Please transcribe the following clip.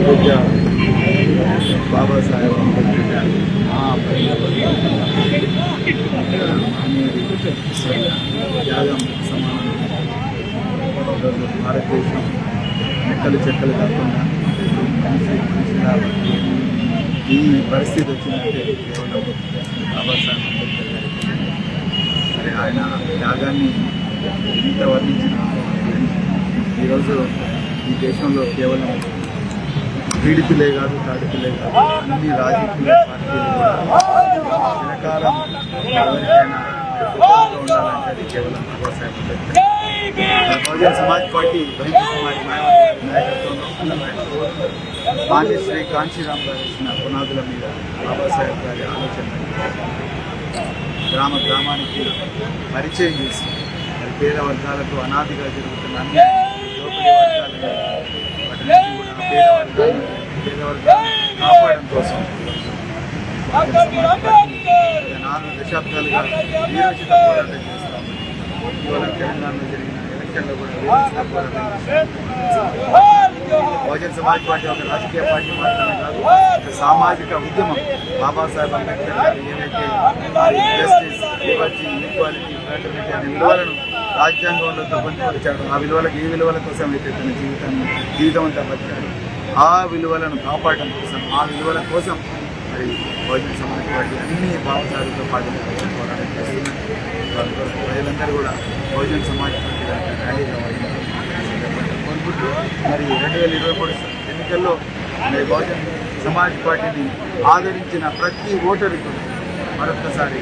పూజ్య బాబాసాహెబ్ అంబేద్కర్ గారి త్యాగం సమానం. ఈరోజు భారతదేశం చెక్కలు చెక్కలు కాకుండా ఈ పరిస్థితి వచ్చిందంటే కేవలం బాబాసాహెబ్ అంబేద్కర్ గారికి. మరి ఆయన త్యాగాన్ని ఎంత వర్ణించిన ఈరోజు ఈ దేశంలో కేవలం పీడితులే కాదు, తాడితులే కాదు, అన్ని రాజకీయ పార్టీలు కూడా చిరకాలం ఎవరికైనా ఉండాలంటే అది కేవలం బాబాసాహెబ్ అంబేద్కర్. బహుజన్ సమాజ్ పార్టీ కుమారి నాయకత్వంలో మాన్యశ్రీ కాంచీరామ్ గారు ఇచ్చిన పునాదుల మీద బాబాసాహెబ్ గారి ఆలోచన గ్రామానికి పరిచయం చేసి పేద వర్గాలకు అనాదిగా జరుగుతున్న అన్ని దోపిడీ వర్గాలను పేద వర్గాలను కాపాడడం కోసం 4 దశాబ్దాలుగా వీరోచిత పోరాటం చేస్తాము. ఇవాళ తెలంగాణలో జరిగిన ఎలక్షన్లో కూడా వీరోచిత పోరాటం చేస్తాము. బహుజన్ సమాజ్ పార్టీ ఒక రాజకీయ పార్టీ మాత్రమే కాదు, ఒక సామాజిక ఉద్యమం. బాబాసాహెబ్ అంబేద్కర్ గారు ఏవైతే జస్టిస్, లిబర్టీ, ఈక్వాలిటీ, ఫ్రాటర్నిటీ అనే విలువలను రాజ్యాంగంలో పొందుపరిచాడు, ఆ విలువలకు ఏ విలువల కోసం అయితే తన జీవితం అంతా బతికాడు, ఆ విలువలను కాపాడడం కోసం, ఆ విలువల కోసం మరి బహుజన్ సమాజ్ పార్టీ అన్ని బాబాసాహెబ్తో పాటు పోరాటం చేస్తున్నారు. ప్రజలందరూ కూడా బహుజన్ సమాజ్ పార్టీ ర్యాలీ కావాలని కోరుకుంటూ మరి 2023 ఎన్నికల్లో మరి బహుజన్ సమాజ్ పార్టీని ఆదరించిన ప్రతి ఓటరుకు మరొక్కసారి